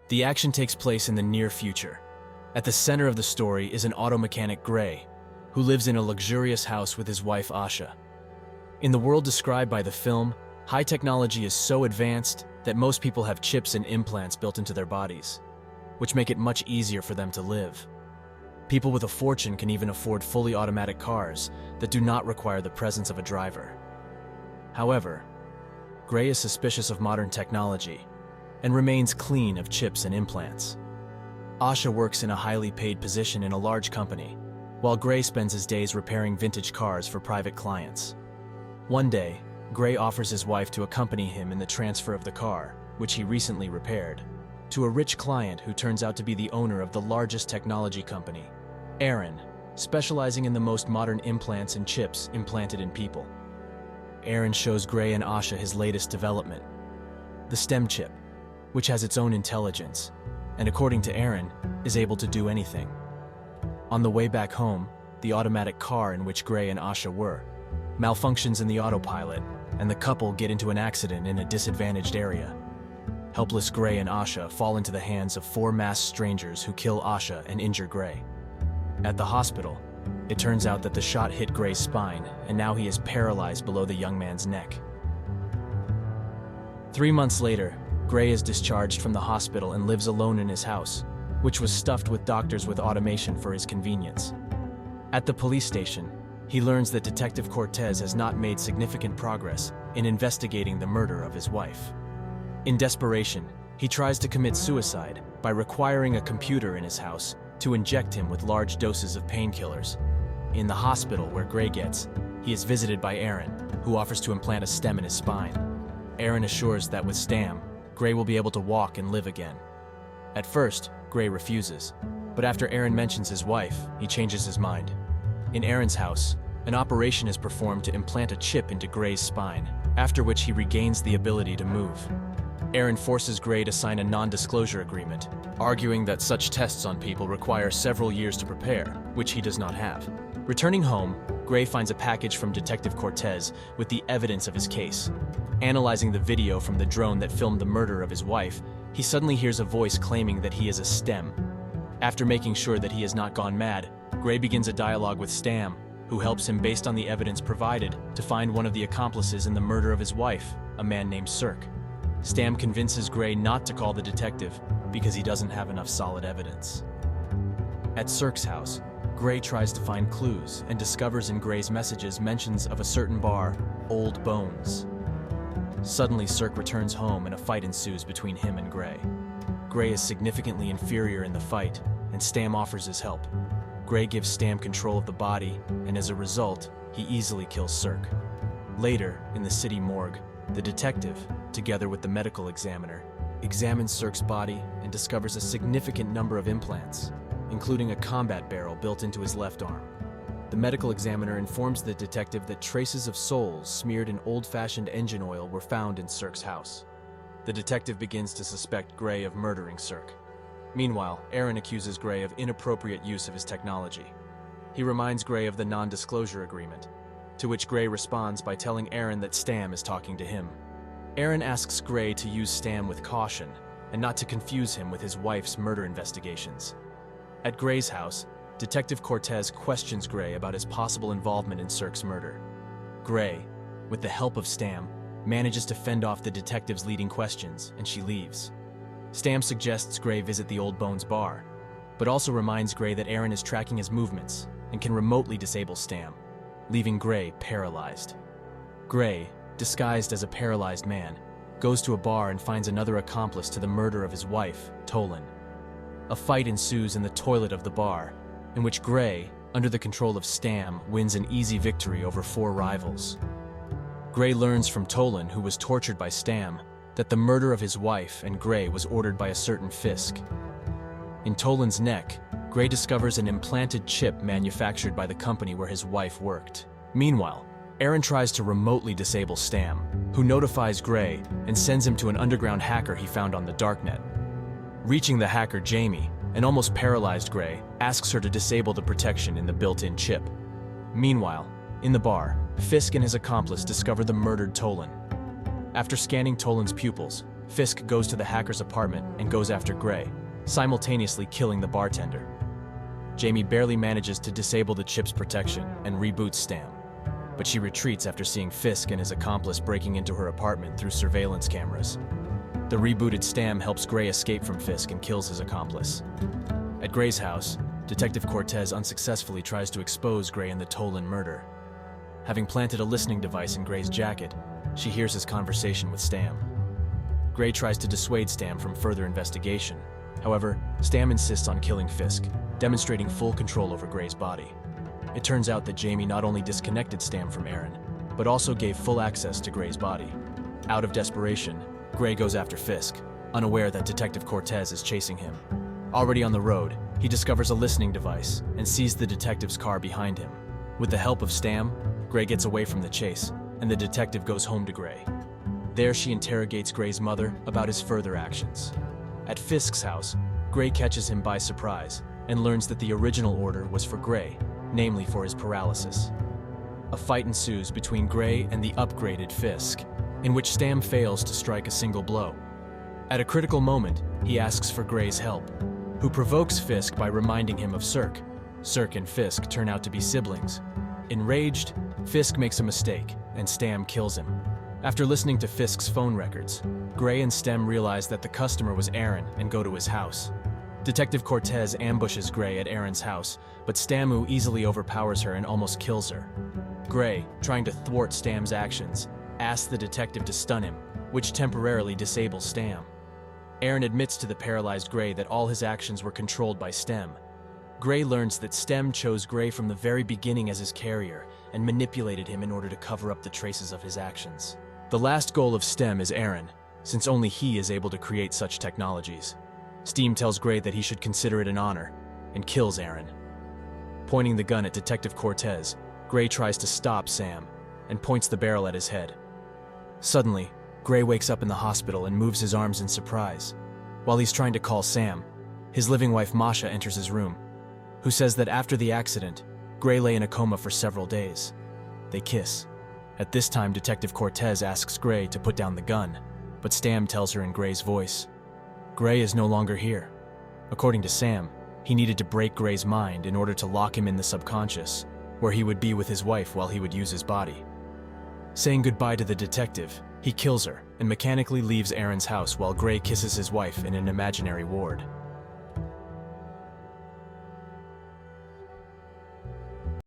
The action takes place in the near future. At the center of the story is an auto mechanic, Gray, who lives in a luxurious house with his wife, Asha. In the world described by the film, high technology is so advanced that most people have chips and implants built into their bodies, which make it much easier for them to live. People with a fortune can even afford fully automatic cars that do not require the presence of a driver. However, Gray is suspicious of modern technology and remains clean of chips and implants. Asha works in a highly paid position in a large company, while Gray spends his days repairing vintage cars for private clients. One day, Gray offers his wife to accompany him in the transfer of the car, which he recently repaired, to a rich client who turns out to be the owner of the largest technology company, Aaron, specializing in the most modern implants and chips implanted in people. Aaron shows Gray and Asha his latest development, the STEM chip, which has its own intelligence, and according to Aaron, is able to do anything. On the way back home, the automatic car in which Gray and Asha were malfunctions in the autopilot, and the couple get into an accident in a disadvantaged area. Helpless Gray and Asha fall into the hands of four masked strangers who kill Asha and injure Gray. At the hospital, it turns out that the shot hit Gray's spine, and now he is paralyzed below the young man's neck. 3 months later, Gray is discharged from the hospital and lives alone in his house, which was stuffed with doctors with automation for his convenience. At the police station, he learns that Detective Cortez has not made significant progress in investigating the murder of his wife. In desperation, he tries to commit suicide by requiring a computer in his house to inject him with large doses of painkillers. In the hospital where Gray gets, he is visited by Aaron, who offers to implant a stem in his spine. Aaron assures that with STEM, Gray will be able to walk and live again. At first, Gray refuses, but after Aaron mentions his wife, he changes his mind. In Aaron's house, an operation is performed to implant a chip into Gray's spine, after which he regains the ability to move. Aaron forces Gray to sign a non-disclosure agreement, arguing that such tests on people require several years to prepare, which he does not have. Returning home, Gray finds a package from Detective Cortez with the evidence of his case. Analyzing the video from the drone that filmed the murder of his wife, he suddenly hears a voice claiming that he is a STEM. After making sure that he has not gone mad, Gray begins a dialogue with Stam, who helps him based on the evidence provided to find one of the accomplices in the murder of his wife, a man named Cirque. Stam convinces Gray not to call the detective because he doesn't have enough solid evidence. At Cirque's house, Gray tries to find clues and discovers in Gray's messages mentions of a certain bar, Old Bones. Suddenly, Cirque returns home and a fight ensues between him and Gray. Gray is significantly inferior in the fight, and Stam offers his help. Gray gives Stam control of the body, and as a result, he easily kills Cirque. Later, in the city morgue, the detective, together with the medical examiner, examines Cirque's body and discovers a significant number of implants, including a combat barrel built into his left arm. The medical examiner informs the detective that traces of soles smeared in old-fashioned engine oil were found in Cirque's house. The detective begins to suspect Gray of murdering Cirque. Meanwhile, Aaron accuses Gray of inappropriate use of his technology. He reminds Gray of the non-disclosure agreement, to which Gray responds by telling Aaron that Stam is talking to him. Aaron asks Gray to use Stam with caution and not to confuse him with his wife's murder investigations. At Gray's house, Detective Cortez questions Gray about his possible involvement in Cirque's murder. Gray, with the help of Stam, manages to fend off the detective's leading questions, and she leaves. Stam suggests Gray visit the Old Bones bar, but also reminds Gray that Aaron is tracking his movements and can remotely disable Stam, leaving Gray paralyzed. Gray, disguised as a paralyzed man, goes to a bar and finds another accomplice to the murder of his wife, Tolan. A fight ensues in the toilet of the bar, in which Gray, under the control of Stam, wins an easy victory over four rivals. Gray learns from Tolan, who was tortured by Stam, that the murder of his wife and Gray was ordered by a certain Fisk. In Tolan's neck, Gray discovers an implanted chip manufactured by the company where his wife worked. Meanwhile, Aaron tries to remotely disable Stam, who notifies Gray and sends him to an underground hacker he found on the darknet. Reaching the hacker, Jamie, an almost paralyzed Gray, asks her to disable the protection in the built-in chip. Meanwhile, in the bar, Fisk and his accomplice discover the murdered Tolan. After scanning Tolan's pupils, Fisk goes to the hacker's apartment and goes after Gray, simultaneously killing the bartender. Jamie barely manages to disable the chip's protection and reboots Stam, but she retreats after seeing Fisk and his accomplice breaking into her apartment through surveillance cameras. The rebooted Stam helps Gray escape from Fisk and kills his accomplice. At Gray's house, Detective Cortez unsuccessfully tries to expose Gray in the Tolan murder. Having planted a listening device in Gray's jacket, she hears his conversation with Stam. Gray tries to dissuade Stam from further investigation. However, Stam insists on killing Fisk, demonstrating full control over Gray's body. It turns out that Jamie not only disconnected Stam from Aaron, but also gave full access to Gray's body. Out of desperation, Gray goes after Fisk, unaware that Detective Cortez is chasing him. Already on the road, he discovers a listening device and sees the detective's car behind him. With the help of Stam, Gray gets away from the chase, and the detective goes home to Gray. There she interrogates Gray's mother about his further actions. At Fisk's house, Gray catches him by surprise and learns that the original order was for Gray, namely for his paralysis. A fight ensues between Gray and the upgraded Fisk, in which Stam fails to strike a single blow. At a critical moment, he asks for Gray's help, who provokes Fisk by reminding him of Cirque. Cirque and Fisk turn out to be siblings. Enraged, Fisk makes a mistake, and Stam kills him. After listening to Fisk's phone records, Gray and Stam realize that the customer was Aaron and go to his house. Detective Cortez ambushes Gray at Aaron's house, but Stamu easily overpowers her and almost kills her. Gray, trying to thwart Stam's actions, asks the detective to stun him, which temporarily disables Stam. Aaron admits to the paralyzed Gray that all his actions were controlled by Stem. Gray learns that Stem chose Gray from the very beginning as his carrier and manipulated him in order to cover up the traces of his actions. The last goal of Stem is Aaron, since only he is able to create such technologies. Stem tells Gray that he should consider it an honor, and kills Aaron. Pointing the gun at Detective Cortez, Gray tries to stop Sam, and points the barrel at his head. Suddenly, Gray wakes up in the hospital and moves his arms in surprise. While he's trying to call Sam, his living wife Masha enters his room, who says that after the accident, Gray lay in a coma for several days. They kiss. At this time, Detective Cortez asks Gray to put down the gun, but Stam tells her in Gray's voice. Gray is no longer here. According to Sam, he needed to break Gray's mind in order to lock him in the subconscious, where he would be with his wife while he would use his body. Saying goodbye to the detective, he kills her and mechanically leaves Aaron's house while Gray kisses his wife in an imaginary ward.